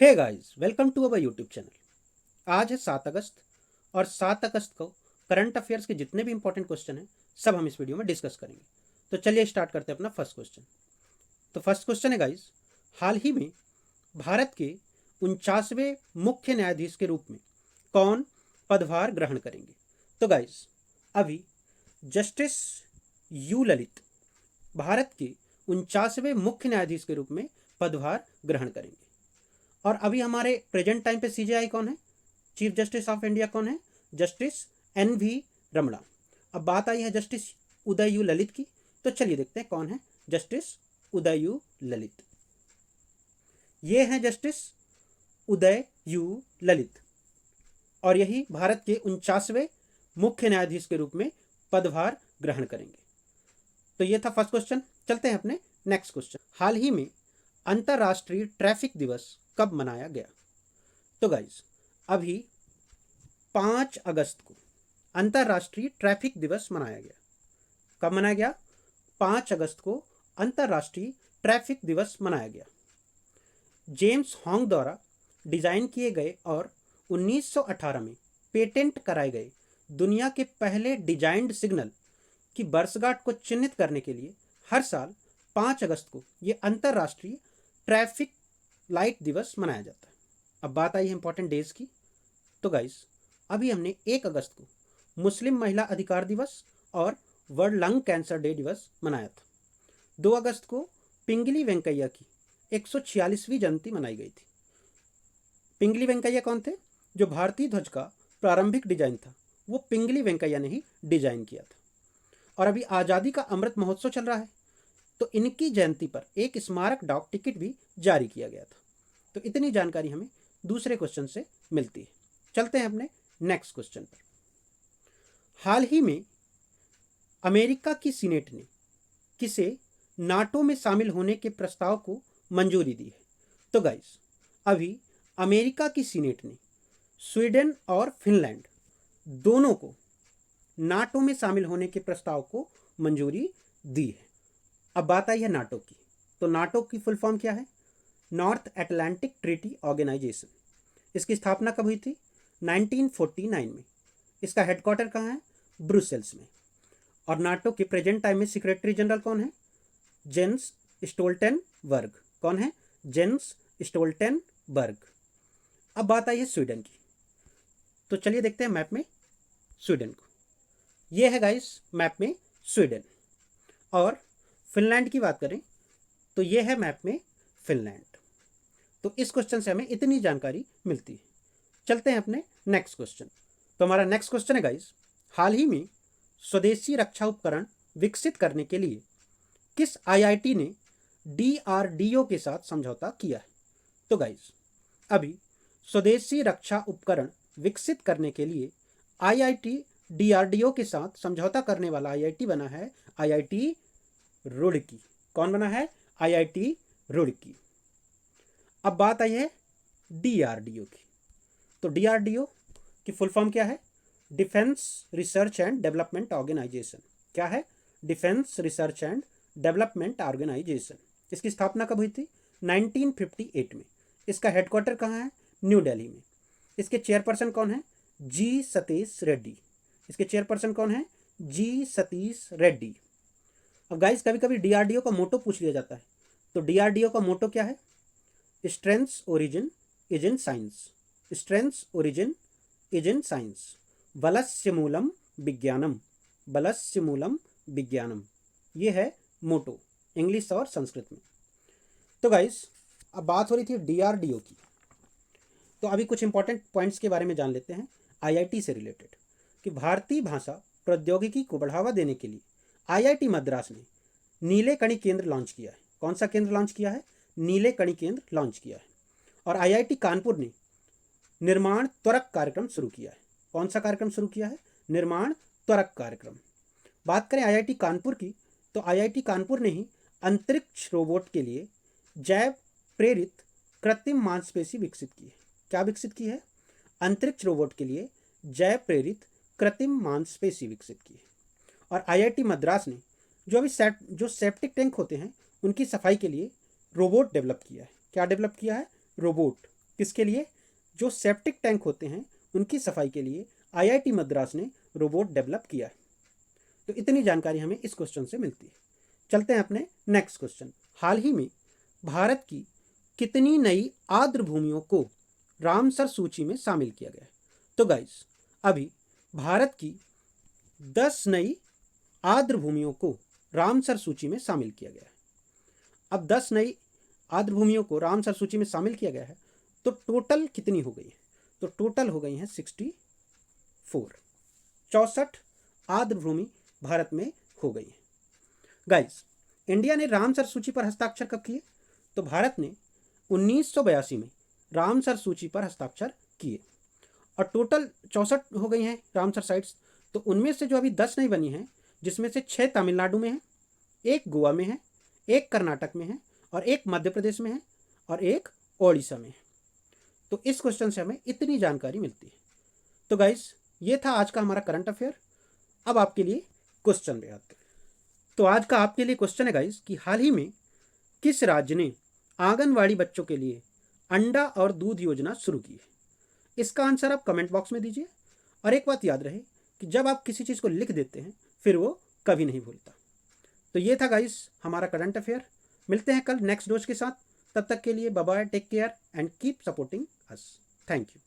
Hey guys, welcome to our YouTube channel. आज है 7 अगस्त और 7 अगस्त को करंट अफेयर्स के जितने भी इंपॉर्टेंट क्वेश्चन हैं सब हम इस वीडियो में डिस्कस करेंगे। तो चलिए स्टार्ट करते हैं अपना फर्स्ट क्वेश्चन। तो फर्स्ट क्वेश्चन है गाइस, हाल ही में भारत के 49वें मुख्य न्यायाधीश के रूप में कौन पदभार ग्रहण करेंगे? तो गाइस अभी जस्टिस यू ललित भारत के 49वें मुख्य न्यायाधीश के रूप में पदभार ग्रहण करेंगे। और अभी हमारे प्रेजेंट टाइम पे सीजेआई कौन है? चीफ जस्टिस ऑफ इंडिया कौन है? Justice N V. रमणा। अब बात आई है जस्टिस उदय यू ललित की, तो चलिए देखते हैं कौन है जस्टिस उदय यू ललित। ये हैं जस्टिस उदय यू ललित और यही भारत के 49वें मुख्य न्यायाधीश के रूप में पदभार ग्रहण करेंगे। तो ये था फर्स्ट क्वेश्चन। चलते हैं अपने नेक्स्ट क्वेश्चन। हाल ही में अंतर्राष्ट्रीय ट्रैफिक दिवस कब मनाया गया? तो गाइज अभी 5 अगस्त को अंतर्राष्ट्रीय ट्रैफिक दिवस मनाया गया। कब मनाया गया? 5 अगस्त को अंतर्राष्ट्रीय ट्रैफिक दिवस मनाया गया। जेम्स हॉन्ग द्वारा डिजाइन किए गए और 1918 में पेटेंट कराए गए दुनिया के पहले डिजाइंड सिग्नल की वर्षगांठ को चिन्हित करने के लिए हर साल 5 अगस्त को यह अंतर्राष्ट्रीय ट्रैफिक लाइट दिवस मनाया जाता है। अब बात आई है इंपॉर्टेंट डेज की। तो गाइस अभी हमने 1 अगस्त को मुस्लिम महिला अधिकार दिवस और वर्ल्ड लंग कैंसर डे दिवस मनाया था। 2 अगस्त को पिंगली वेंकैया की 146वीं जयंती मनाई गई थी। पिंगली वेंकैया कौन थे? जो भारतीय ध्वज का प्रारंभिक डिजाइन था वो पिंगली वेंकैया ने ही डिजाइन किया था। और अभी आज़ादी का अमृत महोत्सव चल रहा है, तो इनकी जयंती पर एक स्मारक डाक टिकट भी जारी किया गया था। तो इतनी जानकारी हमें दूसरे क्वेश्चन से मिलती है। चलते हैं अपने नेक्स्ट क्वेश्चन पर। हाल ही में अमेरिका की सीनेट ने किसे नाटो में शामिल होने के प्रस्ताव को मंजूरी दी है? तो गाइस अभी अमेरिका की सीनेट ने स्वीडन और फिनलैंड दोनों को नाटो में शामिल होने के प्रस्ताव को मंजूरी दी है। अब बात आई है नाटो की। तो नाटो की फुल फॉर्म क्या है? North Atlantic Treaty Organization. इसकी स्थापना कब हुई थी? 1949 में। इसका हेडक्वार्टर कहाँ है? ब्रुसेल्स में। और नाटो के प्रेजेंट टाइम में सेक्रेटरी जनरल कौन है? Jens Stoltenberg. कौन है? Jens Stoltenberg. अब बात आई है स्वीडन की। तो चलिए देखते हैं मैप में स्वीडन को। यह है गाइस मैप में स्वीडन। और फिनलैंड की बात करें तो यह है मैप में फिनलैंड। तो इस क्वेश्चन से हमें इतनी जानकारी मिलती है। चलते हैं अपने नेक्स्ट क्वेश्चन। तो हमारा नेक्स्ट क्वेश्चन है गाइस, हाल ही में स्वदेशी रक्षा उपकरण विकसित करने के लिए किस आईआईटी ने डीआरडीओ के साथ समझौता किया है? तो गाइस अभी स्वदेशी रक्षा उपकरण विकसित करने के लिए आईआईटी डीआरडीओ के साथ समझौता करने वाला आईआईटी बना है आईआईटी रुड़की। कौन बना है? आईआईटी रुड़की। अब बात आई है डीआरडीओ की। तो डीआरडीओ की फुल फॉर्म क्या है? Defence Research and Development Organisation. क्या है? Defence Research and Development Organisation. इसकी स्थापना कब हुई थी? 1958 में। इसका हेडक्वार्टर कहाँ है? न्यू दिल्ली में। इसके चेयरपर्सन कौन है? जी सतीश रेड्डी। इसके चेयरपर्सन कौन है? जी सतीश रेड्डी। अब गाइस कभी कभी डीआरडीओ का मोटो पूछ लिया जाता है। तो डीआरडीओ का मोटो क्या है? Strengths origin is in science. Strengths origin is in science. बलस्य मूलम विज्ञानम। बलस्य मूलम विज्ञानम। ये है मोटो इंग्लिश और संस्कृत में। तो गाइस अब बात हो रही थी डीआरडीओ की, तो अभी कुछ इंपॉर्टेंट पॉइंट्स के बारे में जान लेते हैं आईआईटी से रिलेटेड। कि भारतीय भाषा प्रौद्योगिकी को बढ़ावा देने के लिए आईआईटी मद्रास ने नीलेकणी केंद्र लॉन्च किया है। कौन सा केंद्र लॉन्च किया है? नीलेकणी केंद्र लॉन्च किया है। और आईआईटी कानपुर ने निर्माण त्वरक कार्यक्रम शुरू किया है। कौन सा कार्यक्रम शुरू किया है? निर्माण त्वरक कार्यक्रम। बात करें आईआईटी कानपुर की, तो आईआईटी कानपुर ने ही अंतरिक्ष रोबोट के लिए जैव प्रेरित कृत्रिम मांसपेशी विकसित की है। क्या विकसित की है? अंतरिक्ष रोबोट के लिए जैव प्रेरित कृत्रिम मांसपेशी विकसित की है। और आईआईटी मद्रास ने जो सेप्टिक टैंक होते हैं उनकी सफाई के लिए रोबोट डेवलप किया है। क्या डेवलप किया है? रोबोट। किसके लिए? जो सेप्टिक टैंक होते हैं उनकी सफाई के लिए आईआईटी मद्रास ने रोबोट डेवलप किया है। तो इतनी जानकारी हमें इस क्वेश्चन से मिलती है। चलते हैं अपने नेक्स्ट क्वेश्चन। हाल ही में भारत की कितनी नई आर्द्र भूमियों को रामसर सूची में शामिल किया गया है? तो गाइस, अभी भारत की 10 नई आर्द्र भूमियों को रामसर सूची में शामिल किया गया है। अब 10 नई आर्द्र भूमियों को रामसर सूची में शामिल किया गया है, तो टोटल कितनी हो गई है? तो टोटल हो गई है 64 आर्द्र भूमि भारत में हो गई है। गाइस, इंडिया ने रामसर सूची पर हस्ताक्षर कब किए? तो भारत ने 1982 में रामसर सूची पर हस्ताक्षर किए और टोटल 64 हो गई हैं रामसर साइट्स। तो उनमें से जो अभी 10 नहीं बनी हैं, जिसमें से 6 तमिलनाडु में है, 1 गोवा में है, 1 कर्नाटक में है और 1 मध्य प्रदेश में है और 1 ओडिशा में है। तो इस क्वेश्चन से हमें इतनी जानकारी मिलती है। तो गाइस, ये था आज का हमारा करंट अफेयर। अब आपके लिए क्वेश्चन याद करें। तो आज का आपके लिए क्वेश्चन है गाइस कि हाल ही में किस राज्य ने आंगनवाड़ी बच्चों के लिए अंडा और दूध योजना शुरू की है? इसका आंसर आप कमेंट बॉक्स में दीजिए। और एक बात याद रहे कि जब आप किसी चीज़ को लिख देते हैं फिर वो कभी नहीं भूलता। तो ये था गाइस हमारा करंट अफेयर। मिलते हैं कल नेक्स्ट डोज के साथ। तब तक के लिए bye bye, take care and keep supporting us. Thank you.